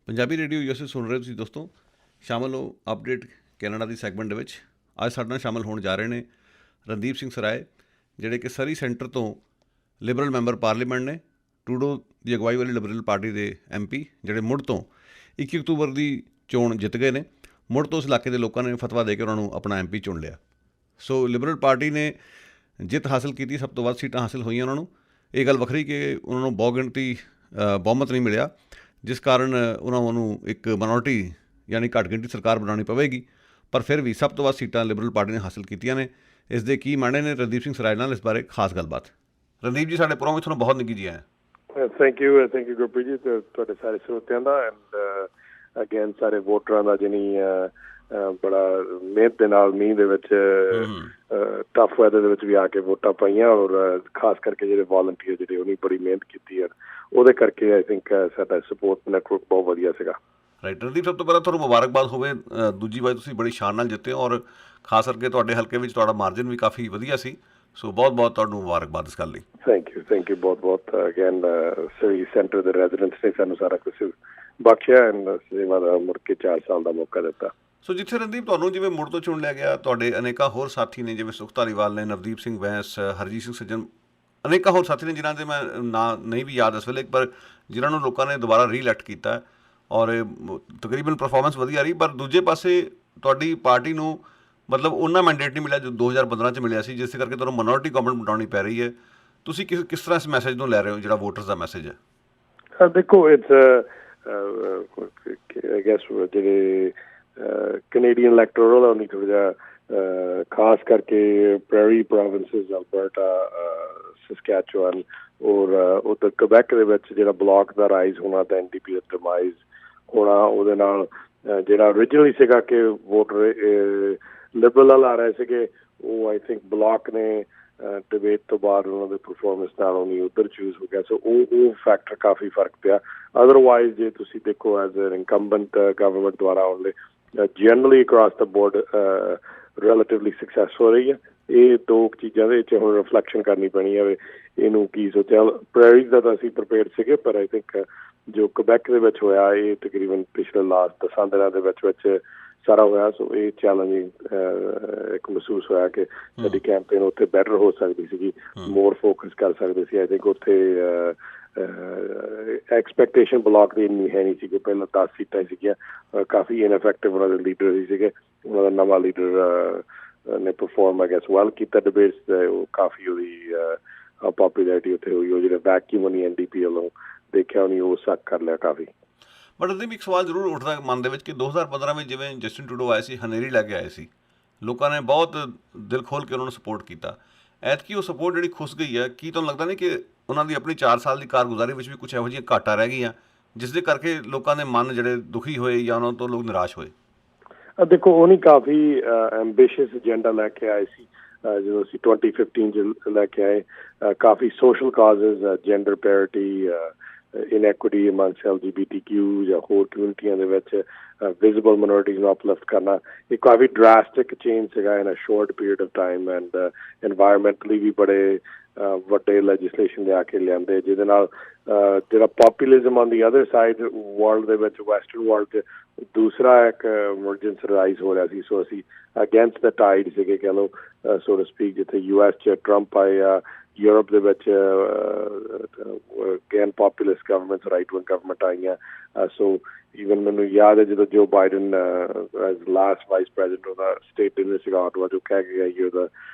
Punjabi radio USA ਸੁਣ ਰਹੇ ਤੁਸੀਂ ਦੋਸਤੋ। ਸ਼ਾਮਲ ਹੋ ਅਪਡੇਟ ਕੈਨੇਡਾ ਦੀ ਸੈਗਮੈਂਟ ਦੇ ਵਿੱਚ। ਅੱਜ ਸਾਡੇ ਨਾਲ ਸ਼ਾਮਲ ਹੋਣ ਜਾ ਰਹੇ ਨੇ ਰਣਦੀਪ ਸਿੰਘ ਸਰਾਏ, ਜਿਹੜੇ ਕਿ ਸਰੀ ਸੈਂਟਰ ਤੋਂ ਲਿਬਰਲ ਮੈਂਬਰ ਪਾਰਲੀਮੈਂਟ ਨੇ, ਟਰੂਡੋ ਦੀ ਅਗਵਾਈ ਵਾਲੀ ਲਿਬਰਲ ਪਾਰਟੀ ਦੇ MP, ਜਿਹੜੇ ਮੁੜ ਤੋਂ 21 ਅਕਤੂਬਰ ਦੀ ਚੋਣ ਜਿੱਤ ਗਏ ਨੇ। ਮੁੜ ਤੋਂ ਉਸ ਇਲਾਕੇ ਦੇ ਲੋਕਾਂ ਨੇ ਫਤਵਾ ਦੇ ਕੇ ਉਹਨਾਂ ਨੂੰ ਆਪਣਾ MP ਚੁਣ ਲਿਆ। ਸੋ ਲਿਬਰਲ ਪਾਰਟੀ ਨੇ ਜਿੱਤ ਹਾਸਲ ਕੀਤੀ, ਸਭ ਤੋਂ ਵੱਧ ਸੀਟਾਂ ਹਾਸਲ ਹੋਈਆਂ ਉਹਨਾਂ ਨੂੰ। ਇਹ ਗੱਲ ਵੱਖਰੀ ਕਿ ਉਹਨਾਂ ਨੂੰ ਬਹੁਗਿਣਤੀ ਬਹੁਮਤ ਨਹੀਂ ਮਿਲਿਆ, ਜਿਸ ਕਾਰਨ ਉਹਨਾਂ ਨੂੰ ਇੱਕ ਮਾਈਨੋਰਟੀ ਯਾਨੀ ਘੱਟ ਗਿਣਤੀ ਸਰਕਾਰ ਬਣਾਉਣੀ ਪਵੇਗੀ। ਪਰ ਫਿਰ ਵੀ ਸਭ ਤੋਂ ਵੱਧ ਸੀਟਾਂ ਲਿਬਰਲ ਪਾਰਟੀ ਨੇ ਹਾਸਲ ਕੀਤੀਆਂ ਨੇ। ਇਸ ਦੇ ਕੀ ਮਾਇਨੇ ਨੇ, ਰਣਦੀਪ ਸਿੰਘ ਸਰਾਏ ਨਾਲ ਇਸ ਬਾਰੇ ਖਾਸ ਗੱਲਬਾਤ। ਰਣਦੀਪ ਜੀ, ਸਾਡੇ ਪ੍ਰੋਗਰਾਮ ਵਿੱਚ ਤੁਹਾਨੂੰ ਬਹੁਤ ਨਿੱਘੀ ਜੀ ਆਇਆ। ਥੈਂਕ ਯੂ ਗੁਰਪ੍ਰੀਤ ਜੀ, ਤੁਹਾਡੇ ਸਾਰੇ ਸਰੋਤਿਆਂ ਦਾ ਐਂਡ ਅਗੇਨ ਸਾਰੇ ਵੋਟਰਾਂ ਦਾ, ਜਿਹਨੀ ਬੜਾ ਮਿਹਨਤ ਦੇ ਨਾਲ ਮੀਂਹ ਦੇ ਵਿੱਚ ਟਫ ਵੈਦਰ ਦੇ ਵਿੱਚ ਵੀ ਆ ਕੇ ਵੋਟਾਂ ਪਾਈਆਂ, ਔਰ ਖਾਸ ਕਰਕੇ ਜਿਹੜੇ ਵਾਲੰਟੀਅਰ ਜਿਹੜੇ ਉਹਨੇ ਬੜੀ ਮਿਹਨਤ ਕੀਤੀ ਹੈ, ਉਹਦੇ ਕਰਕੇ ਆਈ ਥਿੰਕ ਸਾਡਾ ਸਪੋਰਟ ਨੈਟਵਰਕ ਬਹੁਤ ਵਧੀਆ ਸੀਗਾ। ਰਾਈਟ ਰਣਦੀਪ, ਸਭ ਤੋਂ ਪਹਿਲਾਂ ਤੁਹਾਨੂੰ ਮੁਬਾਰਕਬਾਦ ਹੋਵੇ। ਦੂਜੀ ਵਾਰ ਤੁਸੀਂ ਬੜੀ ਸ਼ਾਨ ਨਾਲ ਜਿੱਤੇ, ਔਰ ਖਾਸ ਕਰਕੇ ਤੁਹਾਡੇ ਹਲਕੇ ਵਿੱਚ ਤੁਹਾਡਾ ਮਾਰਜਨ ਵੀ ਕਾਫੀ ਵਧੀਆ ਸੀ। ਸੋ ਬਹੁਤ ਬਹੁਤ ਤੁਹਾਨੂੰ ਮੁਬਾਰਕਬਾਦ ਇਸ ਗੱਲ ਲਈ। ਥੈਂਕ ਯੂ ਬਹੁਤ ਬਹੁਤ। ਅਗੇਨ ਸਰੀ ਸੈਂਟਰ ਦੇ ਰੈਜ਼ੀਡੈਂਟਸ ਨੇ ਸਾਨੂੰ ਸਾਰਾ ਕੁਝ ਬਖਸ਼ਿਆ ਐਂਡ ਸੇਵਾ ਦਾ ਮੁੜ ਕੇ 4 ਸਾਲ ਦਾ ਮੌਕਾ ਦਿੱਤਾ। ਸੋ ਜਿੱਥੇ ਰਣਦੀਪ ਤੁਹਾਨੂੰ ਜਿਵੇਂ ਮੁੜ ਤੋਂ ਚੁਣ ਲਿਆ ਗਿਆ, ਤੁਹਾਡੇ ਅਨੇਕਾਂ ਹੋਰ ਸਾਥੀ ਨੇ, ਜਿਵੇਂ ਸੁਖ ਧਾਲੀਵਾਲ ਨੇ, ਨਵਦੀਪ ਸਿੰਘ ਬੈਂਸ, ਹਰਜੀਤ ਸਿੰਘ ਸੱਜਣ, ਅਨੇਕਾਂ ਹੋਰ ਸਾਥੀ ਨੇ ਜਿਨ੍ਹਾਂ ਦੇ ਮੈਂ ਨਾਂ ਨਹੀਂ ਵੀ ਯਾਦ ਇਸ ਵੇਲੇ, ਪਰ ਜਿਨ੍ਹਾਂ ਨੂੰ ਲੋਕਾਂ ਨੇ ਦੁਬਾਰਾ ਰੀਇਲੈਕਟ ਕੀਤਾ ਔਰ ਤਕਰੀਬਨ ਪਰਫੋਰਮੈਂਸ ਵਧੀਆ ਰਹੀ। ਪਰ ਦੂਜੇ ਪਾਸੇ ਤੁਹਾਡੀ ਪਾਰਟੀ ਨੂੰ ਮਤਲਬ ਉਹਨਾਂ ਮੈਂਡੇਟ ਨਹੀਂ ਮਿਲਿਆ ਜੋ 2015 'ਚ ਮਿਲਿਆ ਸੀ, ਜਿਸ ਕਰਕੇ ਤੁਹਾਨੂੰ ਮਾਈਨੋਰਟੀ ਗਵਰਨਮੈਂਟ ਬਣਾਉਣੀ ਪੈ ਰਹੀ ਹੈ। ਤੁਸੀਂ ਕਿਸ ਤਰ੍ਹਾਂ ਇਸ ਮੈਸੇਜ ਨੂੰ ਲੈ ਰਹੇ ਹੋ, ਜਿਹੜਾ ਵੋਟਰਸ ਦਾ ਮੈਸੇਜ ਹੈ? ਦੇਖੋ, ਇਟਸ ਆਈ ਗੈਸ ਜਿਹੜੇ ਕੈਨੇਡੀਅਨ ਇਲੈਕਟੋਰਲ ਆ, ਉਹਨੀ ਥੋੜ੍ਹਾ ਜਿਹਾ ਖਾਸ ਕਰਕੇ ਪ੍ਰੈਰੀ ਪ੍ਰੋਵਿੰਸਿਸ, ਅਲਬਰਟਾ, ਸਸਕੈਚੁਅਨ ਔਰ ਉੱਧਰ ਕੁਬੈਕ ਦੇ ਵਿੱਚ ਜਿਹੜਾ ਬਲਾਕ ਦਾ ਰਾਈਜ਼ ਹੋਣਾ ਤਾਂ NDP ਦਾ ਡਿਮਾਈਜ਼ ਹੋਣਾ, ਉਹਦੇ ਨਾਲ ਜਿਹੜਾ ਓਰੀਜਨਲੀ ਸੀਗਾ ਕਿ ਵੋਟਰ ਲਿਬਰਲ ਵੱਲ ਆ ਰਹੇ ਸੀਗੇ, ਉਹ ਆਈ ਥਿੰਕ ਬਲਾਕ ਨੇ ਡਿਬੇਟ ਤੋਂ ਬਾਅਦ ਉਹਨਾਂ ਦੇ ਪਰਫੋਰਮੈਂਸ ਨਾਲ ਉਹਨੀ ਉੱਧਰ ਚੂਜ਼ ਹੋ ਗਿਆ। ਸੋ ਉਹ ਫੈਕਟਰ ਕਾਫੀ ਫਰਕ ਪਿਆ। ਅਦਰਵਾਈਜ਼ ਜੇ ਤੁਸੀਂ ਦੇਖੋ ਐਜ਼ ਐਨ ਇਨਕੰਬੈਂਟ ਗਵਰਨਮੈਂਟ ਦੁਆਰਾ ਆਉਣ ਜਨਰਲੀ ਅਕ੍ਰਾਸ ਦਾ ਬੋਰਡ ਰਿਲੇਟਿਵਲੀ ਸਕਸੈਸਫੁਲ ਰਹੀ ਹੈ। ਇਹ ਦੋ ਚੀਜ਼ਾਂ ਦੇ ਵਿੱਚ ਹੁਣ ਰਿਫਲੈਕਸ਼ਨ ਕਰਨੀ ਪੈਣੀ ਹੈ ਵੀ ਇਹਨੂੰ ਕੀ ਸੋਚਿਆ। ਪ੍ਰਾਇਰਿਟੀਜ਼ ਦਾ ਤਾਂ ਅਸੀਂ ਪ੍ਰੀਪੇਅਰਡ ਸੀਗੇ, ਪਰ ਆਈ ਥਿੰਕ ਜੋ ਕੁਬੈਕ ਦੇ ਵਿੱਚ ਹੋਇਆ, ਇਹ ਤਕਰੀਬਨ ਪਿਛਲੇ ਲਾਸਟ 10 ਦਿਨਾਂ ਦੇ ਵਿੱਚ ਸਾਰਾ ਹੋਇਆ। ਸੋ ਇਹ ਚੈਲੰਜਿੰਗ ਇੱਕ ਮਹਿਸੂਸ ਹੋਇਆ ਕਿ ਸਾਡੀ ਕੈਂਪੇਨ ਉੱਥੇ ਬੈਟਰ ਹੋ ਸਕਦੀ ਸੀਗੀ, ਮੋਰ ਫੋਕਸ ਕਰ ਸਕਦੇ ਸੀ। ਆਈ ਥਿੰਕ ਉੱਥੇ ਐਕਸਪੈਕਟੇਸ਼ਨ ਬਲਾਕ ਦੀ ਇੰਨੀ ਹੈ ਨਹੀਂ ਸੀ ਕਿ ਪਹਿਲਾਂ 10 ਸੀਟਾਂ ਸੀਗੀਆਂ, ਕਾਫੀ ਇਨਫੈਕਟਿਵ ਉਹਨਾਂ ਦੇ ਲੀਡਰ ਹੀ ਸੀਗੇ। ਉਹਨਾਂ ਦਾ ਨਵਾਂ ਲੀਡਰ ਨੇ ਪਰਫੋਰਮ ਆਈ ਗੈਸ ਵੈਲ ਕੀਤਾ ਡਿਬੇਟਸ, ਉਹ ਕਾਫੀ ਉਹਦੀ ਪੋਪੂਲੈਰਿਟੀ ਉੱਥੇ ਹੋਈ। ਉਹ ਜਿਹੜਾ ਵੈਕਿਊਮ ਉਹਨੀ NDP ਵੱਲੋਂ ਦੇਖਿਆ, ਉਹਨੇ ਉਹ ਸੱਕ ਕਰ ਲਿਆ ਕਾਫੀ। ਬਟ ਉਹਦੇ ਵੀ ਇੱਕ ਸਵਾਲ ਜ਼ਰੂਰ ਉੱਠਦਾ ਮਨ ਦੇ ਵਿੱਚ ਕਿ 2015 ਵਿੱਚ ਜਿਵੇਂ ਜਸਟਿਨ ਟਰੂਡੋ ਆਏ ਸੀ, ਹਨੇਰੀ ਲੈ ਕੇ ਆਏ ਸੀ, ਲੋਕਾਂ ਨੇ ਬਹੁਤ ਦਿਲ ਖੋਲ੍ਹ ਕੇ ਉਹਨਾਂ ਨੂੰ ਸਪੋਰਟ ਕੀਤਾ। ਐਤਕੀ ਉਹ ਸਪੋਰਟ ਜਿਹੜੀ ਖੁੱਸ ਗਈ ਹੈ, ਕੀ ਤੁਹਾਨੂੰ ਲੱਗਦਾ ਨਹੀਂ ਕਿ ਉਹਨਾਂ ਦੀ ਆਪਣੀ 4 ਸਾਲ ਦੀ ਕਾਰਗੁਜ਼ਾਰੀ ਵਿੱਚ ਵੀ ਕੁਛ ਇਹੋ ਜਿਹੀਆਂ ਘਾਟਾਂ ਰਹਿ ਗਈਆਂ ਜਿਸ ਦੇ ਕਰਕੇ ਲੋਕਾਂ ਦੇ ਮਨ ਜਿਹੜੇ ਦੁਖੀ ਹੋਏ ਜਾਂ ਉਹਨਾਂ ਤੋਂ ਲੋਕ ਨਿਰਾਸ਼ ਹੋਏ? ਦੇਖੋ, ਉਹ ਨਹੀਂ ਕਾਫੀ ਐਂਬੀਸ਼ੀਅਸ ਏਜੰਡਾ ਲੈ ਕੇ ਆਏ ਸੀ ਜਦੋਂ ਅਸੀਂ 2015 'ਚ ਲੈ ਕੇ ਆਏ। ਕਾਫੀ ਸੋਸ਼ਲ ਕਾਜ਼ਜ਼, ਜੈਂਡਰ ਪੈਰਿਟੀ, ਇਨਐਕੁਇਟੀ ਅਮੰਗਸ LGBTQ ਜਾਂ ਹੋਰ ਕਮਿਊਨਿਟੀਆਂ ਦੇ ਵਿੱਚ ਵਿਜ਼ੀਬਲ ਮਾਈਨੋਰਿਟੀਜ਼ ਨੂੰ ਅਪਲਿਫਟ ਕਰਨਾ, ਇਹ ਕਾਫੀ ਡਰਾਸਟਿਕ ਚੇਂਜ ਸੀਗਾ in a short period of time. And environmentally ਵੀ ਬੜੇ ਵੱਡੇ ਲੈਜਿਸਲੇਸ਼ਨ ਲਿਆ ਕੇ ਲਿਆਂਦੇ, ਜਿਹਦੇ ਨਾਲ ਜਿਹੜਾ populism on the other side world ਦੇ ਵਿੱਚ, ਵੈਸਟਰਨ ਵਰਲਡ 'ਚ ਦੂਸਰਾ ਇੱਕ ਐਮਰਜੈਂਸ ਰਾਈਜ਼ ਹੋ ਰਿਹਾ ਸੀ। ਸੋ ਅਸੀਂ ਅਗੇਂਸਟ ਦ ਟਾਈਡ ਸੀਗੇ, ਕਹਿ ਲਓ ਸੋ ਟੂ ਸਪੀਕ। ਜਿੱਥੇ US 'ਚ ਟਰੰਪ ਆਏ ਆ, ਯੂਰਪ ਦੇ ਵਿੱਚ again populist governments, right wing government ਆਈਆਂ। ਸੋ ਈਵਨ ਮੈਨੂੰ ਯਾਦ ਹੈ ਜਦੋਂ Joe Biden as last vice president ਉਹਦਾ ਸਟੇਟ ਡਿਨਰ ਸੀਗਾ ਆਟਵਾ, ਜੋ ਕਹਿ ਕੇ ਗਿਆ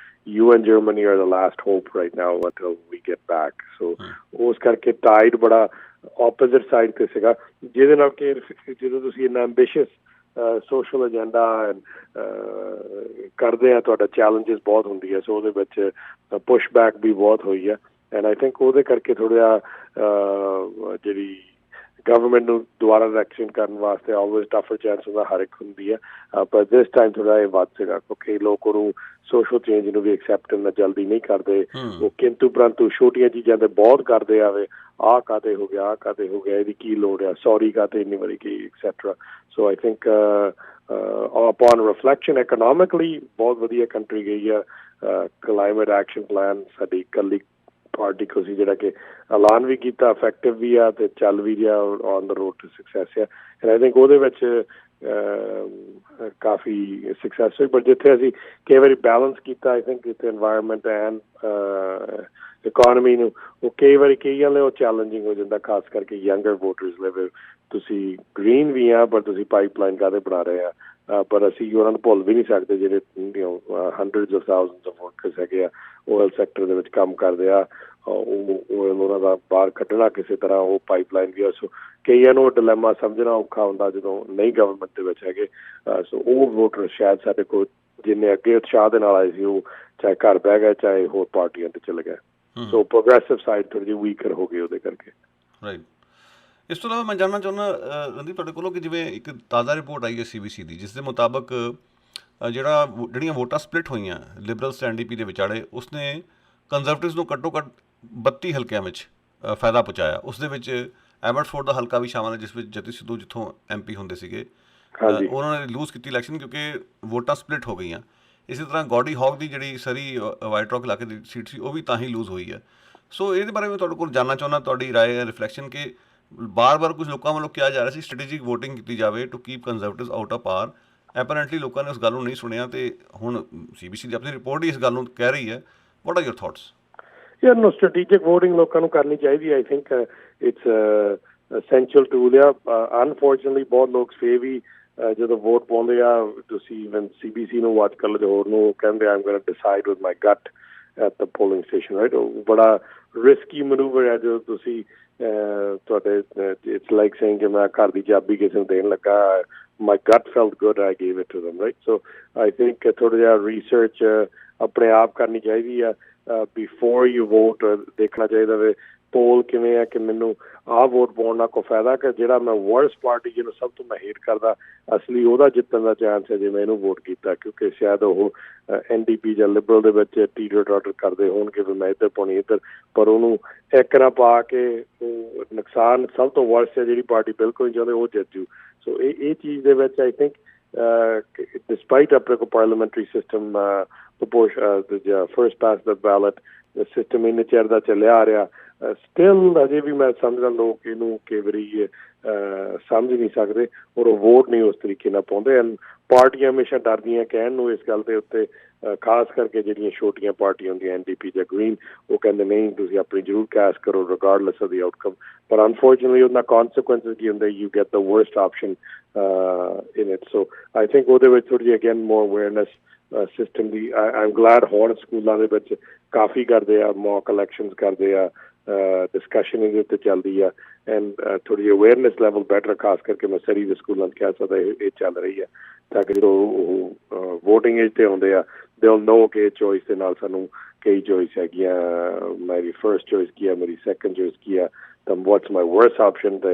you and Germany are the last hope right now until we get back. So ਉਸ ਕਰਕੇ ਟਾਈਡ ਬੜਾ ਆਪੋਜ਼ਿਟ ਸਾਈਡ ਤੇ ਸੀਗਾ, ਜਿਹਦੇ ਨਾਲ ਕਿ ਜਦੋਂ ਤੁਸੀਂ ਇੰਨਾ ਐਂਬੀਸ਼ੀਅਸ ਸੋਸ਼ਲ ਏਜੰਡਾ ਕਰਦੇ ਆ, ਤੁਹਾਡਾ ਚੈਲੰਜਿਸ ਬਹੁਤ ਹੁੰਦੀ ਹੈ। ਸੋ ਉਹਦੇ ਵਿੱਚ ਪੁਸ਼ ਬੈਕ ਵੀ ਬਹੁਤ ਹੋਈ ਹੈ। ਐਂਡ ਆਈ ਥਿੰਕ ਉਹਦੇ ਕਰਕੇ ਥੋੜ੍ਹਾ ਜਿਹਾ ਜਿਹੜੀ ਗਵਰਨਮੈਂਟ ਨੂੰ ਦੁਬਾਰਾ ਇਲੈਕਸ਼ਨ ਕਰਨ ਵਾਸਤੇ ਆਲਵੇਜ਼ ਟਫਰ ਚਾਂਸ ਹੁੰਦਾ, ਹਰ ਇੱਕ ਹੁੰਦੀ ਹੈ। ਪਰ ਦਿਸ ਟਾਈਮ ਥੋੜ੍ਹਾ ਇਹ ਵੱਧ ਸੀਗਾ ਕਿਉਂਕਿ ਲੋਕ ਉਹਨੂੰ ਸੋਸ਼ਲ ਚੇਂਜ ਨੂੰ ਵੀ ਐਕਸੈਪਟ ਕਰਨਾ ਜਲਦੀ ਨਹੀਂ ਕਰਦੇ। ਉਹ ਕਿੰਤੂ ਪਰੰਤੂ ਛੋਟੀਆਂ ਚੀਜ਼ਾਂ ਤੇ ਬਹੁਤ ਕਰਦੇ ਆਵੇ, ਆਹ ਕਾਹਤੇ ਹੋ ਗਿਆ, ਆਹ ਕਾਹਤੇ ਹੋ ਗਿਆ, ਇਹਦੀ ਕੀ ਲੋੜ ਆ, ਸੌਰੀ ਕਾਹਤੇ ਇੰਨੀ ਵਾਰੀ ਕੀ etcetera. So I think upon reflection economically ਬਹੁਤ ਵਧੀਆ ਕੰਟਰੀ ਗਈ ਆ। ਕਲਾਈਮੇਟ ਐਕਸ਼ਨ ਪਲਾਨ ਸਾਡੀ ਇਕੱਲੀ ਪਾਰਟੀ ਕੋ ਸੀ ਜਿਹੜਾ ਕਿ ਐਲਾਨ ਵੀ ਕੀਤਾ, ਇਫੈਕਟਿਵ ਵੀ ਆ ਅਤੇ ਚੱਲ ਵੀ ਰਿਹਾ on the road to success ਆ। ਐਂਡ ਆਈ ਥਿੰਕ ਉਹਦੇ ਵਿੱਚ ਕਾਫੀ ਸਕਸੈਸ ਹੋਈ। ਪਰ ਜਿੱਥੇ ਅਸੀਂ ਕਈ ਵਾਰੀ ਬੈਲੈਂਸ ਕੀਤਾ, ਆਈ ਥਿੰਕ ਜਿੱਥੇ ਇਨਵਾਇਰਮੈਂਟ ਐਂਡ ਇਕੋਨਮੀ ਨੂੰ, ਉਹ ਕਈ ਵਾਰੀ ਕਈਆਂ ਲਈ ਉਹ ਚੈਲੰਜਿੰਗ ਹੋ ਜਾਂਦਾ, ਖਾਸ ਕਰਕੇ ਯੰਗਰ ਵੋਟਰਸ ਲਈ। ਤੁਸੀਂ ਗ੍ਰੀਨ ਵੀ ਆ ਪਰ ਤੁਸੀਂ ਪਾਈਪਲਾਈਨ ਕਾਹਦੇ ਬਣਾ ਰਹੇ ਆ, ਪਰ ਅਸੀਂ ਉਹਨਾਂ ਨੂੰ ਭੁੱਲ ਵੀ ਨਹੀਂ ਸਕਦੇ ਜਿਹੜੇ hundreds of thousands of workers ਹੈਗੇ ਆ ਓਇਲ ਸੈਕਟਰ ਦੇ ਵਿੱਚ ਕੰਮ ਕਰਦੇ ਆ, ਉਹ ਉਹਨਾਂ ਦਾ ਬਾਹਰ ਕੱਢਣਾ ਕਿਸੇ ਤਰ੍ਹਾਂ, ਉਹ ਪਾਈਪਲਾਈਨ ਵੀ ਆ। ਸੋ ਕਈਆਂ ਨੂੰ ਉਹ ਡਿਲੈਮਾ ਸਮਝਣਾ ਔਖਾ ਹੁੰਦਾ ਜਦੋਂ ਨਹੀਂ ਗਵਰਨਮੈਂਟ ਦੇ ਵਿੱਚ ਹੈਗੇ। ਸੋ ਉਹ ਵੋਟਰ ਸ਼ਾਇਦ ਸਾਡੇ ਕੋਲ ਜਿੰਨੇ ਅੱਗੇ ਉਤਸ਼ਾਹ ਦੇ ਨਾਲ ਆਏ ਸੀ, ਉਹ ਚਾਹੇ ਘਰ ਬਹਿ ਗਏ ਚਾਹੇ ਹੋਰ ਪਾਰਟੀਆਂ ਤੇ ਚਲੇ ਗਏ। ਸੋ ਪ੍ਰੋਗਰੈਸਿਵ ਸਾਈਡ ਥੋੜ੍ਹੀ ਜਿਹੀ ਵੀਕਰ ਹੋ ਗਈ ਉਹਦੇ ਕਰਕੇ। ਰਾਈਟ। ਇਸ ਤੋਂ ਇਲਾਵਾ ਮੈਂ ਜਾਣਨਾ ਚਾਹੁੰਦਾ ਰਣਦੀਪ ਤੁਹਾਡੇ ਕੋਲੋਂ ਕਿ ਜਿਵੇਂ ਇੱਕ ਤਾਜ਼ਾ ਰਿਪੋਰਟ ਆਈ ਹੈ CBC ਦੀ, ਜਿਸ ਦੇ ਮੁਤਾਬਕ ਜਿਹੜੀਆਂ ਵੋਟਾਂ ਸਪਲਿਟ ਹੋਈਆਂ ਲਿਬਰਲਸ ਅਤੇ NDP ਦੇ ਵਿਚਾਲੇ, ਉਸਨੇ ਕੰਜ਼ਰਵੇਟਿਵਸ ਨੂੰ ਘੱਟੋ ਘੱਟ 32 ਹਲਕਿਆਂ ਵਿੱਚ ਫਾਇਦਾ ਪਹੁੰਚਾਇਆ। ਉਸ ਦੇ ਵਿੱਚ ਐਬਟਸਫੋਰਡ ਦਾ ਹਲਕਾ ਵੀ ਸ਼ਾਮਲ ਹੈ, ਜਿਸ ਵਿੱਚ ਜਤੀ ਸਿੱਧੂ ਜਿੱਥੋਂ MP ਹੁੰਦੇ ਸੀਗੇ, ਉਹਨਾਂ ਨੇ ਲੂਜ਼ ਕੀਤੀ ਇਲੈਕਸ਼ਨ ਕਿਉਂਕਿ ਵੋਟਾਂ ਸਪਲਿਟ ਹੋ ਗਈਆਂ। ਇਸੇ ਤਰ੍ਹਾਂ ਗੌਡੀ ਹੌਗ ਦੀ ਜਿਹੜੀ ਸਰੀ ਵਾਈਟ ਰੌਕ ਇਲਾਕੇ ਦੀ ਸੀਟ ਸੀ, ਉਹ ਵੀ ਤਾਂ ਹੀ ਲੂਜ਼ ਹੋਈ ਹੈ। ਸੋ ਇਹਦੇ ਬਾਰੇ ਮੈਂ ਤੁਹਾਡੇ ਕੋਲ ਜਾਣਨਾ ਚਾਹੁੰਦਾ, ਤੁਹਾਡੀ ਰਾਏ ਰਿਫਲੈਕਸ਼ਨ, ਕਿ ਬਾਰ-ਬਾਰ ਕੁਝ ਲੋਕਾਂ ਵੱਲੋਂ ਕਿਹਾ ਜਾ ਰਿਹਾ ਸੀ ਸਟ੍ਰੈਟੇਜਿਕ ਵੋਟਿੰਗ ਕੀਤੀ ਜਾਵੇ to keep conservatives out of power. Apparently ਲੋਕਾਂ ਨੇ ਉਸ ਗੱਲ ਨੂੰ ਨਹੀਂ ਸੁਣਿਆ ਅਤੇ ਹੁਣ CBC ਦੀ ਆਪਣੀ ਰਿਪੋਰਟ ਹੀ ਇਸ ਗੱਲ ਨੂੰ ਕਹਿ ਰਹੀ ਹੈ। What are your thoughts? ਯਾਰ ਨੋ, ਸਟ੍ਰੈਟੇਜਿਕ ਵੋਟਿੰਗ ਲੋਕਾਂ ਨੂੰ ਕਰਨੀ ਚਾਹੀਦੀ। I think it's essential tool ਆ। ਅਨਫੋਰਚੂਨੇਟਲੀ ਬਹੁਤ ਲੋਕ ਫੇਰ ਵੀ ਜਦੋਂ ਵੋਟ ਪਾਉਂਦੇ ਆ, ਤੁਸੀਂ ਈਵਨ CBC ਨੂੰ ਵਾਚ ਕਰ ਲਓ ਜਾਂ ਹੋਰ ਨੂੰ, ਕਹਿੰਦੇ I am going to decide with my gut at the polling station, right. ਉਹ ਬੜਾ ਰਿਸਕੀ ਮਨੂਵਰ ਹੈ ਜਦੋਂ ਤੁਸੀਂ ਤੁਹਾਡੇ ਇਟਸ ਲਾਈਕ ਸੇਇੰਗ ਕਿ ਮੈਂ ਘਰ ਦੀ ਚਾਬੀ ਕਿਸੇ ਨੂੰ ਦੇਣ ਲੱਗਾ, my gut felt good, I gave it to them, right. So I think ਥੋੜ੍ਹਾ ਜਿਹਾ ਰਿਸਰਚ ਆਪਣੇ ਆਪ ਕਰਨੀ ਚਾਹੀਦੀ ਆ। ਬਿਫੋਰ ਯੂ ਵੋਟ ਦੇਖਣਾ ਚਾਹੀਦਾ ਵੇ ਪੋਲ ਕਿਵੇਂ ਆ, ਕਿ ਮੈਨੂੰ ਆਹ ਵੋਟ ਪਾਉਣ ਨਾਲ ਕੋਈ ਫਾਇਦਾ, ਕਿ ਜਿਹੜਾ ਮੈਂ ਵਰਸ ਪਾਰਟੀ ਜਿਹਨੂੰ ਸਭ ਤੋਂ ਮੈਂ ਹੇਟ ਕਰਦਾ, ਅਸਲੀ ਉਹਦਾ ਜਿੱਤਣ ਦਾ ਚਾਂਸ ਹੈ ਜੇ ਮੈਂ ਇਹਨੂੰ ਵੋਟ ਕੀਤਾ, ਕਿਉਂਕਿ ਸ਼ਾਇਦ ਉਹ NDP ਜਾਂ ਲਿਬਰਲ ਦੇ ਵਿੱਚ ਟੀਟਰ ਟਾਟਰ ਕਰਦੇ ਹੋਣਗੇ ਵੀ ਮੈਂ ਇੱਧਰ ਪਾਉਣੀ ਇੱਧਰ, ਪਰ ਉਹਨੂੰ ਇੱਕ ਨਾ ਪਾ ਕੇ ਉਹ ਨੁਕਸਾਨ ਸਭ ਤੋਂ ਵਰਸ ਹੈ ਜਿਹੜੀ ਪਾਰਟੀ ਬਿਲਕੁਲ ਨਹੀਂ ਚਾਹੁੰਦੇ ਉਹ ਜਿੱਤ ਜੂ। ਸੋ ਇਹ ਚੀਜ਼ ਦੇ ਵਿੱਚ ਆਈ ਥਿੰਕ ਡਿਸਪਾਈਟ ਆਪਣੇ ਕੋਲ ਪਾਰਲੀਮੈਂਟਰੀ ਸਿਸਟਮ ਫਰਸਟ ਪਾਸ ਦ ਬੈਲਟ ਸਿਸਟਮ ਇੰਨੇ ਚਿਰ ਦਾ ਚੱਲਿਆ ਆ ਰਿਹਾ, ਸਟਿਲ ਅਜੇ ਵੀ ਮੈਂ ਸਮਝਦਾ ਲੋਕ ਇਹਨੂੰ ਕਈ ਵਾਰੀ ਸਮਝ ਨਹੀਂ ਸਕਦੇ ਔਰ ਉਹ ਵੋਟ ਨਹੀਂ ਉਸ ਤਰੀਕੇ ਨਾਲ ਪਾਉਂਦੇ ਹਨ। ਪਾਰਟੀਆਂ ਹਮੇਸ਼ਾ ਡਰਦੀਆਂ ਕਹਿਣ ਨੂੰ ਇਸ ਗੱਲ ਦੇ ਉੱਤੇ, ਖਾਸ ਕਰਕੇ ਜਿਹੜੀਆਂ ਛੋਟੀਆਂ ਪਾਰਟੀਆਂ ਹੁੰਦੀਆਂ NDP ਜਾਂ ਗ੍ਰੀਨ, ਉਹ ਕਹਿੰਦੇ ਨਹੀਂ ਤੁਸੀਂ ਆਪਣੀ ਜ਼ਰੂਰ ਕੈਸਟ ਕਰੋ ਰਿਗਾਰਡਲੈਸ ਆਫ ਦੀ ਆਊਟਕਮ, ਪਰ ਅਨਫੋਰਚੂਨੇਟਲੀ ਉਹਨਾਂ ਕੌਨਸੀਕੁਐਂਸਿਸ ਕੀ ਹੁੰਦੇ, you get the worst option in it. So I think ਉਹਦੇ ਵਿੱਚ ਥੋੜ੍ਹੀ ਜਿਹੀ again more awareness system the. I am ਗਲੈਡ ਹੁਣ ਸਕੂਲਾਂ ਦੇ ਵਿੱਚ ਕਾਫੀ ਕਰਦੇ ਆ, ਮੌਕ ਇਲੈਕਸ਼ਨਸ ਕਰਦੇ ਆ, ਡਿਸਕਸ਼ਨ ਇਹਦੇ ਉੱਤੇ ਚੱਲਦੀ ਆ, ਐਂਡ ਥੋੜ੍ਹੀ ਜਿਹੀ ਅਵੇਅਰਨੈਸ ਲੈਵਲ ਬੈਟਰ, ਖਾਸ ਕਰਕੇ ਮੈਂ ਸਰੀ ਦੇ ਸਕੂਲਾਂ 'ਚ ਕਹਿ ਸਕਦਾ ਇਹ ਚੱਲ ਰਹੀ ਆ, ਤਾਂ ਕਿ ਜਦੋਂ ਉਹ ਵੋਟਿੰਗ ਏਜ 'ਤੇ ਆਉਂਦੇ ਆ ਦੇ ਵਿਲ ਨੋ ਕਿ ਚੋਇਸ ਦੇ ਨਾਲ ਸਾਨੂੰ ਕਈ ਚੋਇਸ ਹੈਗੀਆਂ, ਮੇਰੀ ਫਰਸਟ ਚੋਇਸ ਕੀ ਆ, ਮੇਰੀ ਸੈਕੰਡ ਚੋਇਸ ਕੀ ਆ, ਤਾਂ ਵਾਟਸ ਮਾਈ ਵਰਸਟ ਆਪਸ਼ਨ। ਅਤੇ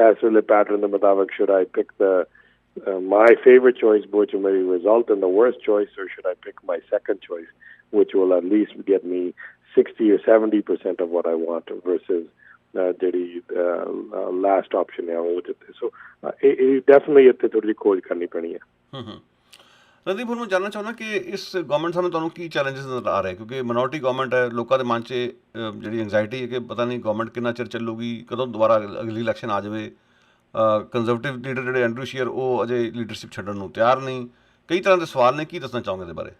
ਇਸ ਵੇਲੇ ਪੈਟਰਨ ਦੇ ਮੁਤਾਬਕ should I pick the my favorite choice which may result in the worst choice, or should I pick my second choice which will at least get me 60 or 70% of what I want versus ਜਿਹੜੀ last option ਹੈ ਉਹ ਜਿੱਤੇ। ਸੋ ਇਹ definitely ਇੱਥੇ ਥੋੜ੍ਹੀ ਜਿਹੀ ਖੋਜ ਕਰਨੀ ਪੈਣੀ ਹੈ। ਰਣਦੀਪ, ਹੁਣ ਮੈਂ ਜਾਣਨਾ ਚਾਹੁੰਦਾ ਕਿ ਇਸ ਗਵਰਨਮੈਂਟ ਸਾਹਮਣੇ ਤੁਹਾਨੂੰ ਕੀ ਚੈਲੰਜਸ ਨਜ਼ਰ ਆ ਰਹੇ, ਕਿਉਂਕਿ ਮਿਨੋਰਟੀ ਗਵਰਨਮੈਂਟ ਹੈ, ਲੋਕਾਂ ਦੇ ਮਨ 'ਚ ਜਿਹੜੀ ਐਂਗਜ਼ਾਇਟੀ ਹੈ ਕਿ ਪਤਾ ਨਹੀਂ ਗਵਰਨਮੈਂਟ ਕਿੰਨਾ ਚਿਰ ਚੱਲੂਗੀ, ਕਦੋਂ ਦੁਬਾਰਾ ਅਗਲੀ ਇਲੈਕਸ਼ਨ ਆ ਜਾਵੇ। ਕੰਜ਼ਰਵੇਟਿਵ ਲੀਡਰ ਜਿਹੜੇ ਐਂਡਰੂ ਸ਼ੀਅਰ, ਉਹ ਅਜੇ ਲੀਡਰਸ਼ਿਪ ਛੱਡਣ ਨੂੰ ਤਿਆਰ ਨਹੀਂ। ਕਈ ਤਰ੍ਹਾਂ ਦੇ ਸਵਾਲ ਨੇ, ਕੀ ਦੱਸਣਾ ਚਾਹੋਗੇ ਇਹਦੇ ਬਾਰੇ?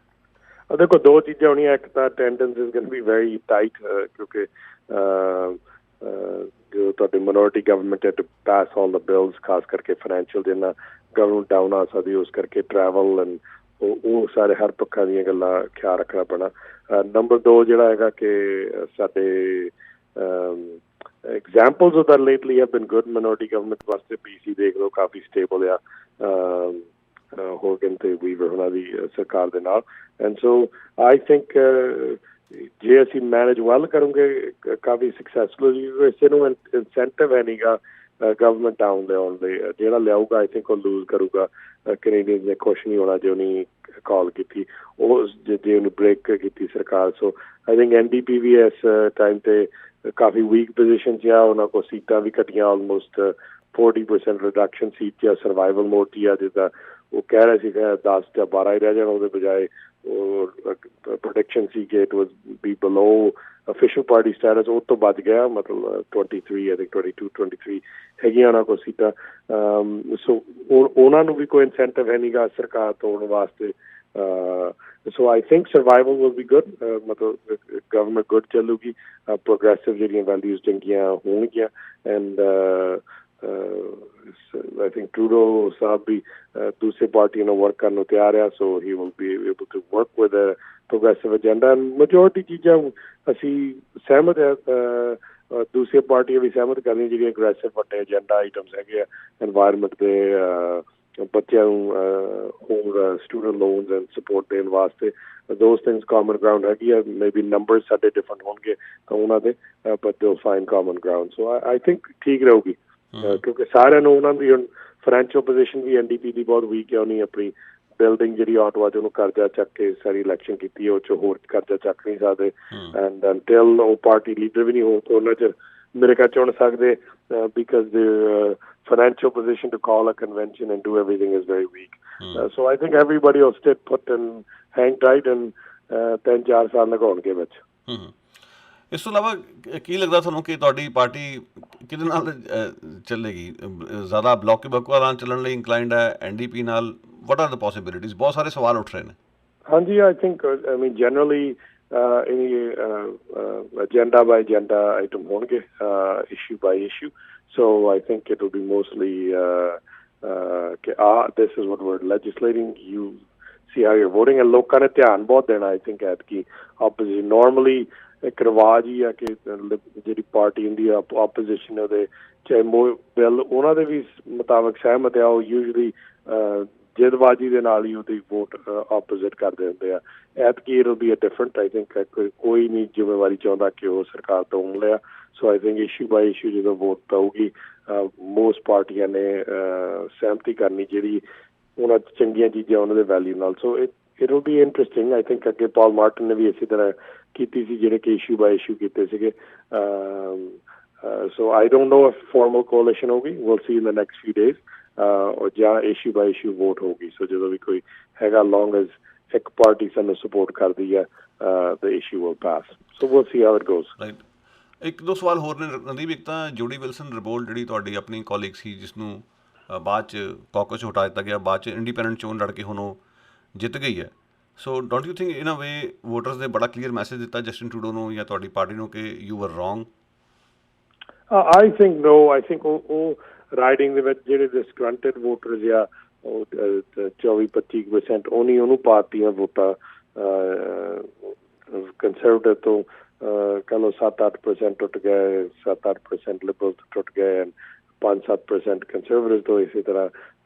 ਦੇਖੋ, ਦੋ ਚੀਜ਼ਾਂ ਹੋਣੀਆਂ, ਇੱਕ ਤਾਂ attendance is going to be very tight, ਕਿਉਂਕਿ ਜੋ ਤੁਹਾਡੀ ਮਿਨੋਰਟੀ ਗਵਰਨਮੈਂਟ ਹੈ to pass all the bills, ਖਾਸ ਕਰਕੇ ਫਾਈਨੈਂਸ਼ੀਅਲ ਜਿੰਨਾ ਗਵਰਨਮੈਂਟ ਡਾਊਨ ਆ ਸਕਦੀ, ਉਸ ਕਰਕੇ ਟਰੈਵਲ ਐਂਡ ਉਹ ਸਾਰੇ ਹਰ ਪੱਖਾਂ ਦੀਆਂ ਗੱਲਾਂ ਖਿਆਲ ਰੱਖਣਾ ਪੈਣਾ। ਨੰਬਰ 2 ਜਿਹੜਾ ਹੈਗਾ ਕਿ ਸਾਡੇ examples of that lately have been good minority government ਵਾਸਤੇ। BC ਦੇਖ ਲਓ, ਕਾਫੀ ਸਟੇਬਲ ਆ ਹੋਗਨ ਤੇ ਵੀਵਰ ਉਹਨਾਂ ਦੀ ਸਰਕਾਰ ਦੇ ਨਾਲ। ਐਂਡ ਸੋ ਆਈ ਥਿੰਕ ਜੇ ਅਸੀਂ ਮੈਨੇਜ ਵੈਲ ਕਰੂੰਗੇ ਕਾਫੀ ਸਕਸੈਸਫੁਲ। ਇਸੇ ਨੂੰ ਇਨਸੈਂਟਿਵ ਹੈ ਨਹੀਂ ਗਾ ਗਵਰਨਮੈਂਟ ਡਾਊਨ ਲਿਆਉਣ ਦੇ, ਜਿਹੜਾ ਲਿਆਊਗਾ ਆਈ ਥਿੰਕ ਉਹ ਲੂਜ਼ ਕਰੂਗਾ। ਕੈਨੇਡੀਅਨ ਨੇ ਖੁਸ਼ ਨਹੀਂ ਹੋਣਾ ਜੇ ਉਹਨੇ ਕਾਲ ਕੀਤੀ, ਉਹ ਜੇ ਉਹਨੂੰ ਬ੍ਰੇਕ ਕੀਤੀ ਸਰਕਾਰ। ਸੋ ਆਈ ਥਿੰਕ NDP ਵੀ ਇਸ ਟਾਈਮ 'ਤੇ ਕਾਫੀ ਵੀਕ ਪੋਜੀਸ਼ਨ 'ਚ ਆ, ਉਹਨਾਂ ਕੋਲ ਸੀਟਾਂ ਵੀ ਘਟੀਆਂ ਆਲਮੋਸਟ 40% ਰਿਡਕਸ਼ਨ ਸੀਟ ਜਾਂ ਸਰਵਾਈਵਲ ਮੋਡ 'ਚ ਆ, ਜਿੱਦਾਂ ਉਹ ਕਹਿ ਰਹੇ ਸੀ ਕਿ 10 ਜਾਂ 12 ਹੀ ਰਹਿ ਜਾਣ, ਉਹਦੇ ਬਜਾਏ ਉਹ ਪ੍ਰੋਡਿਕਸ਼ਨ ਸੀ ਕਿ it was B below official party status, ਉਹ ਤੋਂ ਬਚ ਗਿਆ, ਮਤਲਬ 23 I think 22-23 ਹੈਗੀਆਂ ਉਹਨਾਂ ਕੋਲ ਸੀਟਾਂ। ਸੋ ਉਹਨਾਂ ਨੂੰ ਵੀ ਕੋਈ ਇਨਸੈਂਟਿਵ ਹੈ ਨਹੀਂ ਗਾ ਸਰਕਾਰ ਤੋੜਨ ਵਾਸਤੇ। So I think survival will be good, ਮਤਲਬ ਗਵਰਨਮੈਂਟ ਗੁੱਡ ਚੱਲੂਗੀ, ਪ੍ਰੋਗਰੈਸਿਵ ਜਿਹੜੀਆਂ ਵੈਲਿਊਜ਼ ਚੰਗੀਆਂ ਹੋਣਗੀਆਂ। ਐਂਡ I think Trudeau ਸਾਹਿਬ ਵੀ ਦੂਸਰੀ ਪਾਰਟੀਆਂ ਨਾਲ ਵਰਕ ਕਰਨ ਨੂੰ ਤਿਆਰ ਆ, so he will be able to work with a progressive agenda। Majority ਚੀਜ਼ਾਂ ਅਸੀਂ ਸਹਿਮਤ ਹੈ, ਦੂਸਰੀਆਂ ਪਾਰਟੀਆਂ ਵੀ ਸਹਿਮਤ ਕਰਦੀਆਂ ਜਿਹੜੀਆਂ ਅਗਰੈਸਿਵ ਵੱਡੇ ਏਜੰਡਾ ਆਈਟਮਸ ਹੈਗੇ ਆ, ਐਨਵਾਇਰਨਮੈਂਟ ਦੇ, ਬੱਚਿਆਂ ਨੂੰ ਹੋਰ ਸਟੂਡੈਂਟ ਲੋਨਸ ਐਂਡ ਸਪੋਰਟ ਦੇਣ ਵਾਸਤੇ। those things common ground ਹੈਗੀ ਆ, ਮੇਬੀ ਨੰਬਰਸ ਸਾਡੇ ਡਿਫਰੈਂਟ ਹੋਣਗੇ ਤਾਂ ਉਹਨਾਂ ਦੇ, but they'll find common ground। so I think ਠੀਕ ਰਹੂਗੀ, ਕਿਉਂਕਿ ਸਾਰਿਆਂ ਨੂੰ ਉਹਨਾਂ ਦੀ ਹੁਣ ਫਾਈਨੈਂਸ਼ੀਅਲ ਪੋਜੀਸ਼ਨ ਵੀ NDP ਦੀ ਬਹੁਤ ਵੀਕ ਹੈ। ਉਹਨੇ ਆਪਣੀ ਬਿਲਡਿੰਗ ਜਿਹੜੀ ਆਟਵਾ 'ਚ ਉਹਨੂੰ ਕਰਜ਼ਾ ਚੱਕ ਕੇ ਸਾਰੀ ਇਲੈਕਸ਼ਨ ਕੀਤੀ, ਉਹ 'ਚ ਹੋਰ ਕਰਜ਼ਾ ਚੱਕ ਨਹੀਂ ਸਕਦੇ। ਐਂਡ ਅੰਟਿਲ ਉਹ ਪਾਰਟੀ ਲੀਡਰ ਵੀ ਨਹੀਂ ਹੋਣ ਤਾਂ ਉਹਨਾਂ 'ਚ ਮੇਰੇ ਖਿਆਲ ਚੁਣ ਸਕਦੇ, because their financial position to call a convention and do everything is very weak। So I think everybody will stay put and hang tight and 3-4 ਸਾਲ ਲਗਾਉਣਗੇ ਵਿੱਚ। ਇਸ ਤੋਂ ਇਲਾਵਾ ਕੀ ਲੱਗਦਾ ਤੁਹਾਨੂੰ ਕਿ ਤੁਹਾਡੀ ਪਾਰਟੀ ਕਿਹਦੇ ਨਾਲ ਚੱਲੇਗੀ? ਜ਼ਿਆਦਾ ਬਲੋਕ ਬਕਵਾ ਨਾਲ ਚੱਲਣ ਲਈ ਇੰਕਲਾਈਨਡ ਹੈ, NDP ਨਾਲ? What are the possibilities? ਬਹੁਤ ਸਾਰੇ ਸਵਾਲ ਉੱਠ ਰਹੇ ਨੇ। ਹਾਂਜੀ, I think generally agenda by agenda item ਹੋਣਗੇ, issue by issue। So I think it will be mostly this is what we're legislating, you see how you're voting, and ਲੋਕਾਂ ਨੇ ਧਿਆਨ ਬਹੁਤ ਦੇਣਾ I think ਐਤਕੀ opposition। normally ਇੱਕ ਰਿਵਾਜ ਹੀ ਆ ਕਿ ਜਿਹੜੀ ਪਾਰਟੀ ਹੁੰਦੀ ਆ ਆਪੋਜੀਸ਼ਨ, ਉਹਦੇ ਚਾਹੇ ਬਿੱਲ ਉਹਨਾਂ ਦੇ ਵੀ ਮੁਤਾਬਕ ਸਹਿਮਤ ਆ, ਉਹ ਯੂਜਲੀ ਜਿੱਦਬਾਜ਼ੀ ਦੇ ਨਾਲ ਹੀ ਉਹਦੀ ਵੋਟ ਆਪੋਜ਼ਿਟ ਕਰਦੇ ਹੁੰਦੇ ਆ। ਐਤਕੀ it will be different I think। ਕੋਈ ਨਹੀਂ ਜ਼ਿੰਮੇਵਾਰੀ ਚਾਹੁੰਦਾ ਕਿ ਉਹ ਸਰਕਾਰ ਤੋਂ ਲਿਆ। So I think issue by issue ਜਦੋਂ ਵੋਟ ਪਊਗੀ, ਮੋਸਟ ਪਾਰਟੀਆਂ ਨੇ ਸਹਿਮਤੀ ਕਰਨੀ ਜਿਹੜੀ ਉਹਨਾਂ ਚੰਗੀਆਂ ਚੀਜ਼ਾਂ ਉਹਨਾਂ ਦੇ ਵੈਲਿਊ ਨਾਲ। So it will be interesting I think। ਅੱਗੇ ਪਾਲ ਮਾਰਟਨ ਨੇ ਵੀ ਇਸੇ ਤਰ੍ਹਾਂ ਕੀਤੀ ਸੀ, ਜਿਹੜੇ ਕਿ ਇਸ਼ੂ ਬਾਈ ਇਸ਼ੂ ਕੀਤੇ ਸੀਗੇ। So I don't know if formal coalition ਹੋਊਗੀ, will see in the next few days, ਜਾਂ ਇਸ਼ੂ ਬਾਈ ਇਸ਼ੂ ਵੋਟ ਹੋਊਗੀ। ਸੋ ਜਦੋਂ ਵੀ ਕੋਈ ਹੈਗਾ, ਲੌਂਗ ਐਜ਼ ਇੱਕ ਪਾਰਟੀ ਸਾਨੂੰ ਸਪੋਰਟ ਕਰਦੀ ਹੈ, the issue will pass. So will see how it goes. Right. ਇੱਕ ਦੋ ਸਵਾਲ ਹੋਰ ਨੇ ਰਣਦੀਪ। ਇੱਕ ਤਾਂ ਜੋਡੀ ਵਿਲਸਨ ਰਬੋਲ ਜਿਹੜੀ ਤੁਹਾਡੀ ਆਪਣੀ ਕੋਲੀਗ ਸੀ, ਜਿਸਨੂੰ ਬਾਅਦ 'ਚ ਕਾਕਸ 'ਚ ਹਟਾ ਦਿੱਤਾ ਗਿਆ, ਬਾਅਦ 'ਚ ਇੰਡੀਪੈਂਡੈਂਟ ਚੋਣ ਲੜ ਕੇ ਹੁਣ ਉਹ ਜਿੱਤ ਗਈ ਹੈ। So don't you think in a way voters ਨੇ ਬੜਾ ਕਲੀਅਰ ਮੈਸੇਜ ਦਿੱਤਾ ਜਸਟਿਨ ਟਰੂਡੋ ਨੂੰ ਜਾਂ ਤੁਹਾਡੀ ਪਾਰਟੀ ਨੂੰ ਕਿ you were wrong? I think no, I think ਉਹ ਰਾਈਡਿੰਗ ਦੇ ਵਿੱਚ ਜਿਹੜੇ ਡਿਸਗਰੰਟਡ ਵੋਟਰਸ ਆ, ਉਹ 24-25% ਉਹਨੂੰ ਪਾਤੀਆਂ ਵੋਟਾਂ। ਕੰਸਰਵੇਟਿਵ ਤੋਂ ਕਹਿ ਲਓ 7-8% ਟੁੱਟ ਗਏ, 7-8% ਲਿਬਰਲ ਤੋਂ ਟੁੱਟ ਗਏ, 5-7% ਕੰਸਰਵੇਟਿਵ ਤੋਂ ਇਸੇ ਤਰ੍ਹਾਂ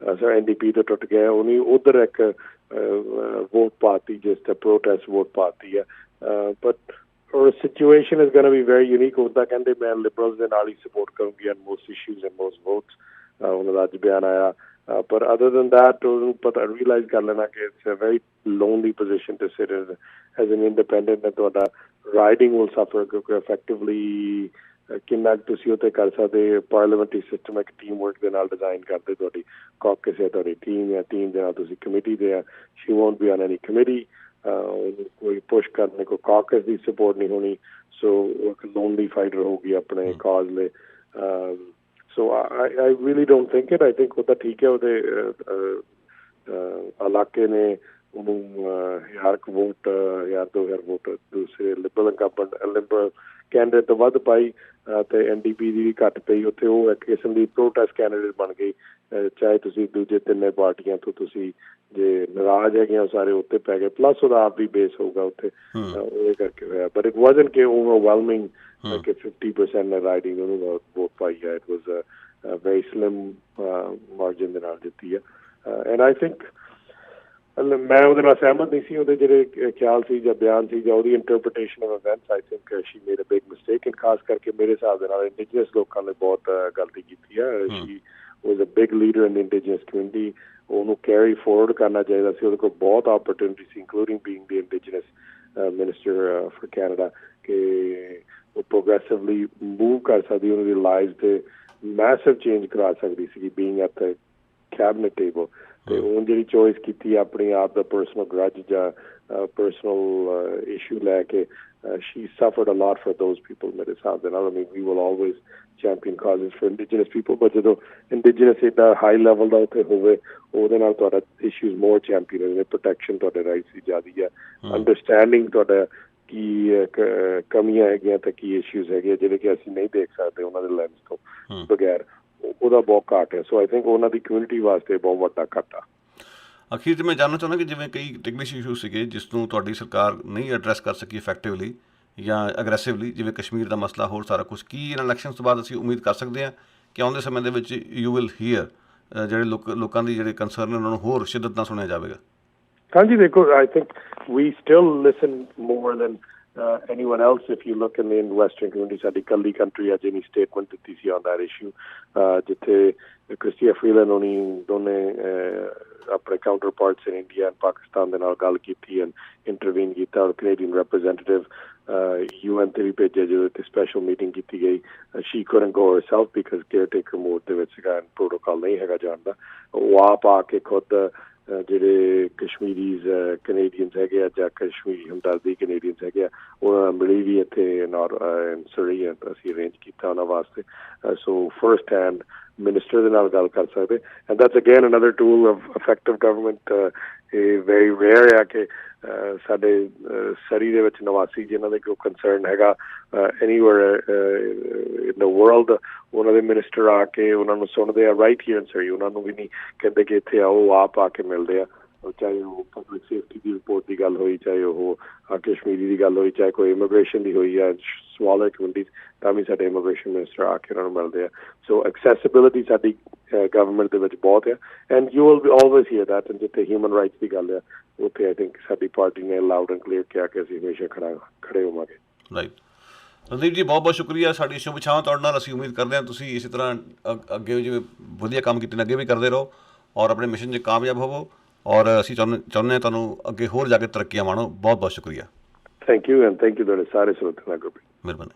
NDP ਤੋਂ ਟੁੱਟ ਗਏ। ਉਹਨੇ ਉੱਧਰ ਇੱਕ ਵੋਟ ਪਾਤੀ ਜਿਸ ਤੇ ਪ੍ਰੋਟੈਸਟ ਵੋਟ ਪਾਤੀ ਹੈ। But or situation is going to be very unique। ਉਹਦਾ ਕਹਿੰਦੇ ਮੈਂ ਲਿਬਰਲਸ ਦੇ ਨਾਲ ਹੀ ਸਪੋਰਟ ਕਰੂੰਗੀ on most issues and most votes, ਉਹਨਾਂ ਦਾ ਅੱਜ ਬਿਆਨ ਆਇਆ। ਪਰ other than that ਉਹਨੂੰ ਪਤਾ realize ਕਰ ਲੈਣਾ ਕਿ it's a very lonely position to sit as an independent, and ਤੁਹਾਡਾ riding will suffer ਕਿਉਂਕਿ effectively ਕਿੰਨਾ ਤੁਸੀਂ ਉੱਥੇ ਕਰ ਸਕਦੇ। ਪਾਰਲੀਮੈਂਟਰੀ ਸਿਸਟਮ ਇੱਕ ਟੀਮ ਵਰਕ ਦੇ ਨਾਲ ਡਿਜ਼ਾਈਨ ਕਰਦੇ, ਤੁਹਾਡੀ ਕਾਕਸ ਹੈ, ਤੁਹਾਡੀ ਟੀਮ ਹੈ, ਟੀਮ ਦੇ ਨਾਲ ਤੁਸੀਂ ਕਮੇਟੀ ਦੇ ਆ, she won't be on any committee। ਕੋਈ ਪੁਸ਼ ਕਰਨੇ ਕੋ ਕਾਕਸ ਦੀ ਸਪੋਰਟ ਨਹੀਂ ਹੋਣੀ। ਸੋ ਇੱਕ ਲੋਨਲੀ ਫਾਈਟਰ ਹੋਊਗੀ ਆਪਣੇ ਕਾਜ਼ ਲਈ। So I really don't think it. I think ਉਹਦਾ ਠੀਕ ਹੈ, ਉਹਦੇ ਇਲਾਕੇ ਨੇ ਉਹਨੂੰ 1000 ਵੋਟ 1000-2000 ਵੋਟ ਦੂਸਰੇ ਲਿਬਰਲ ਕੈਂਡੀਡੇਟ ਤੋਂ ਵੱਧ ਪਾਈ, ਅਤੇ NDP ਦੀ ਵੀ ਘੱਟ ਪਈ। ਉੱਥੇ ਉਹ ਇੱਕ ਕਿਸਮ ਦੀ ਪ੍ਰੋਟੈਸਟ ਕੈਂਡੀਡੇਟ ਬਣ ਗਈ। ਚਾਹੇ ਤੁਸੀਂ ਦੂਜੇ ਤਿੰਨੇ ਪਾਰਟੀਆਂ ਤੋਂ ਤੁਸੀਂ ਜੇ ਨਾਰਾਜ਼ ਹੈਗੇ ਉਹ ਸਾਰੇ ਉੱਥੇ ਪੈ ਗਏ, ਪਲੱਸ ਉਹਦਾ ਆਪ ਵੀ ਬੇਸ ਹੋਊਗਾ ਉੱਥੇ, ਉਹਦੇ ਕਰਕੇ ਹੋਇਆ। ਬਟ ਇਟ ਵਾਜ਼ਨਟ ਕਿ ਓਵਰਵੈਲਮਿੰਗ ਕਿ 50% ਨੇ ਰਾਈਡਿੰਗ ਉਹਨੂੰ ਵੋਟ ਪਾਈ ਹੈ। It was very slim margin ਦੇ ਨਾਲ ਜਿੱਤੀ ਹੈ। ਐਂਡ ਆਈ ਥਿੰਕ ਮੈਂ ਉਹਦੇ ਨਾਲ ਸਹਿਮਤ ਨਹੀਂ ਸੀ। ਉਹਦੇ ਜਿਹੜੇ ਖਿਆਲ ਸੀ ਜਾਂ ਬਿਆਨ ਸੀ ਜਾਂ ਉਹਦੀ interpretation of events, I think she made a big mistake. And ਖਾਸ ਕਰਕੇ ਮੇਰੇ ਹਿਸਾਬ ਦੇ ਨਾਲ ਇੰਡੀਜੀਨਸ ਲੋਕਾਂ ਨੇ ਬਹੁਤ ਗਲਤੀ ਕੀਤੀ ਹੈ। She was a big leader in indigenous community. ਉਹਨੂੰ ਕੈਰੀ ਫੋਰਵਰਡ ਕਰਨਾ ਚਾਹੀਦਾ ਸੀ। ਉਹਦੇ ਕੋਲ ਬਹੁਤ ਓਪਰਚੁਨਿਟੀ ਸੀ, including being the indigenous minister for Canada, ਕਿ ਉਹ ਪ੍ਰੋਗਰੈਸਿਵਲੀ ਮੂਵ ਕਰ ਸਕਦੀ ਉਹਨਾਂ ਦੀ ਲਾਈਵ 'ਤੇ ਮੈਸਿਵ ਚੇਂਜ ਕਰਾ ਸਕਦੀ ਸੀ being at the cabinet table ਤੇ ਹੁਣ ਜਿਹੜੀ ਚੋਇਸ ਕੀਤੀ ਆਪਣੀ ਆਪ ਦਾ ਪਰਸਨਲ ਗਰਜ ਜਾਂ ਪਰਸਨਲ ਇਸ਼ੂ ਲੈ ਕੇ she suffered a lot for those people ਮੇਰੇ ਹਿਸਾਬ ਦੇ ਨਾਲ I mean we will always champion causes for indigenous people but ਜਦੋਂ indigenous ਇੱਦਾਂ ਹਾਈ ਲੈਵਲ ਦਾ ਉੱਥੇ ਹੋਵੇ ਉਹਦੇ ਨਾਲ ਤੁਹਾਡਾ ਇਸ਼ੂਜ਼ ਮੋਰ ਚੈਂਪੀਅਨ ਨੇ ਪ੍ਰੋਟੈਕਸ਼ਨ ਤੁਹਾਡੇ ਰਾਈਟਸ ਦੀ ਜ਼ਿਆਦੀ ਹੈ ਅੰਡਰਸਟੈਂਡਿੰਗ ਤੁਹਾਡਾ ਕੀ ਕਮੀਆਂ ਹੈਗੀਆਂ ਤੇ ਕੀ ਇਸ਼ੂਜ਼ ਹੈਗੇ ਜਿਹੜੇ ਕਿ ਅਸੀਂ ਨਹੀਂ ਦੇਖ ਸਕਦੇ ਉਹਨਾਂ ਦੇ ਲੈਂਸ ਤੋਂ ਬਗੈਰ ਉਹਦਾ ਬਹੁਤ ਘੱਟ ਹੈ ਸੋ ਆਈ ਥਿੰਕ ਉਹਨਾਂ ਦੀ ਕਮਿਊਨਿਟੀ ਵਾਸਤੇ ਬਹੁਤ ਵੱਡਾ ਘਾਟਾ ਅਖੀਰ 'ਤੇ ਮੈਂ ਜਾਣਨਾ ਚਾਹੁੰਦਾ ਕਿ ਜਿਵੇਂ ਕਈ ਟੈਕਨੀਸ਼ੀ ਇਸ਼ੂ ਸੀਗੇ ਜਿਸ ਨੂੰ ਤੁਹਾਡੀ ਸਰਕਾਰ ਨਹੀਂ ਐਡਰੈਸ ਕਰ ਸਕੀ ਇਫੈਕਟਿਵਲੀ ਜਾਂ ਅਗਰੈਸਿਵਲੀ ਜਿਵੇਂ ਕਸ਼ਮੀਰ ਦਾ ਮਸਲਾ ਹੋਰ ਸਾਰਾ ਕੁਛ ਕੀ ਇਹਨਾਂ ਇਲੈਕਸ਼ਨਸ ਤੋਂ ਬਾਅਦ ਅਸੀਂ ਉਮੀਦ ਕਰ ਸਕਦੇ ਹਾਂ ਕਿ ਆਉਂਦੇ ਸਮੇਂ ਦੇ ਵਿੱਚ ਯੂ ਵਿਲ ਹੀਅਰ ਜਿਹੜੇ ਲੋਕਾਂ ਦੀ ਜਿਹੜੇ ਕੰਸਰਨ ਉਹਨਾਂ ਨੂੰ ਹੋਰ ਸ਼ਿੱਦਤ ਨਾਲ ਸੁਣਿਆ ਜਾਵੇਗਾ ਹਾਂਜੀ ਦੇਖੋ I think we still listen more than anyone else if you look in the western community ਸਾਡੀ ਕੱਲੀ ਕੰਟਰੀ ਅੱਜ any statement ਦਿੱਤੀ ਸੀ on that issue ਜਿੱਥੇ ਕ੍ਰਿਸਟੀਆ ਫਰੀਲੈਂਡ ਹੋਣੀ ਦੋਨੇ ਆਪਣੇ counter parts in India and Pakistan ਦੇ ਨਾਲ ਗੱਲ ਕੀਤੀ ਐਂਡ ਇੰਟਰਵੀਨ ਕੀਤਾ ਔਰ ਕੈਨੇਡੀਅਨ ਰੈਪਰੈਜ਼ੈਂਟੇਟਿਵ UN ਤੇ ਵੀ ਭੇਜਿਆ ਜਦੋਂ ਤੇ ਸਪੈਸ਼ਲ ਮੀਟਿੰਗ ਕੀਤੀ ਗਈ she couldn't go herself because caretaker mode ਦੇ ਵਿੱਚ ਸੀਗਾ ਪ੍ਰੋਟੋਕਾਲ ਨਹੀਂ ਹੈਗਾ ਜਾਣ ਦਾ ਉਹ ਆਪ ਆ ਕੇ ਖੁਦ ਜਿਹੜੇ ਕਸ਼ਮੀਰੀਜ਼ ਕੈਨੇਡੀਅਨਸ ਹੈਗੇ ਆ ਜਾਂ ਕਸ਼ਮੀਰੀ ਹਮਦਰਦੀ ਕੈਨੇਡੀਅਨਸ ਹੈਗੇ ਆ ਉਹਨਾਂ ਨਾਲ ਮਿਲੀ ਵੀ ਇੱਥੇ ਸਰੀ ਅਸੀਂ ਅਰੇਂਜ ਕੀਤਾ ਉਹਨਾਂ ਵਾਸਤੇ ਸੋ ਫਰਸਟ ਹੈਂਡ ਮਿਨਿਸਟਰ ਦੇ ਨਾਲ ਗੱਲ ਕਰ ਸਕਦੇ and that's again another tool of effective government ਇਹ ਵੈਰੀ ਰੇਅਰ ਆ ਕਿ ਸਾਡੇ ਸਰੀ ਦੇ ਵਿੱਚ ਨਿਵਾਸੀ ਜਿਨ੍ਹਾਂ ਦੇ ਕੋਈ ਕੰਸਰਨ ਹੈਗਾ ਐਨੀਵੇਅਰ ਇਨ ਦ ਵਰਲਡ ਉਹਨਾਂ ਦੇ ਮਿਨਿਸਟਰ ਆ ਕੇ ਉਹਨਾਂ ਨੂੰ ਸੁਣਦੇ ਆ ਰਾਈਟ ਹੀਅਰ ਇਨ ਸਰੀ ਉਹਨਾਂ ਨੂੰ ਵੀ ਨਹੀਂ ਕਹਿੰਦੇ ਕਿ ਇੱਥੇ ਆਓ ਆਪ ਆ ਕੇ ਮਿਲਦੇ ਆ ਚਾਹੇ ਉਹ ਪਬਲਿਕ ਸੇਫਟੀ ਦੀ ਰਿਪੋਰਟ ਦੀ ਗੱਲ ਹੋਈ ਚਾਹੇ ਉਹ ਕਸ਼ਮੀਰੀ ਦੀ ਗੱਲ ਹੋਈ ਚਾਹੇ ਕੋਈ ਇਮੀਗ੍ਰੇਸ਼ਨ ਦੀ ਹੋਈ ਆ ਸਮਾਲਰ ਕਮਿਊਨਿਟੀਜ਼ ਤਾਂ ਵੀ ਸਾਡੇ ਇਮੀਗ੍ਰੇਸ਼ਨ ਮਿਨਿਸਟਰ ਆ ਕੇ ਉਹਨਾਂ ਨੂੰ ਮਿਲਦੇ ਆ ਸੋ ਐਕਸੈਸਿਬਿਲਿਟੀ ਸਾਡੀ ਗਵਰਨਮੈਂਟ ਦੇ ਵਿੱਚ ਬਹੁਤ ਹੈ and you will always hear that and ਜਿੱਥੇ ਹਿਊਮਨ ਰਾਈਟਸ ਦੀ ਗੱਲ ਆ ਉੱਥੇ ਆਈ ਥਿੰਕ ਸਾਡੀ ਪਾਰਟੀ ਨੇ ਲਾਊਡ ਐਂਡ ਕਲੀਅਰ ਕਿਹਾ ਕਿ ਅਸੀਂ ਹਮੇਸ਼ਾ ਖੜੇ ਹੋਵਾਂਗੇ ਰਾਈਟ ਰਣਦੀਪ ਜੀ ਬਹੁਤ ਬਹੁਤ ਸ਼ੁਕਰੀਆ ਸਾਡੀ ਸ਼ੁਭ ਇੱਛਾਵਾਂ ਤੁਹਾਡੇ ਨਾਲ ਅਸੀਂ ਉਮੀਦ ਕਰਦੇ ਹਾਂ ਤੁਸੀਂ ਇਸੇ ਤਰ੍ਹਾਂ ਅੱਗੇ ਜਿਵੇਂ ਵਧੀਆ ਕੰਮ ਕੀਤੇ ਨੇ ਅੱਗੇ ਵੀ ਕਰਦੇ ਰਹੋ ਔਰ ਆਪਣੇ ਮਿਸ਼ਨ 'ਚ ਕਾਮਯਾਬ ਹੋਵੋ ਔਰ ਅਸੀਂ ਚਾਹੁੰਦੇ ਹਾਂ ਤੁਹਾਨੂੰ ਅੱਗੇ ਹੋਰ ਜਾ ਕੇ ਤਰੱਕੀਆਂ ਮਾਣੋ ਬਹੁਤ ਬਹੁਤ ਸ਼ੁਕਰੀਆ thank you and thank you ਤੁਹਾਡੇ ਸਾਰੇ ਸਰੋਤਿਆਂ ਦਾ ਮਿਹਰਬਾਨੀ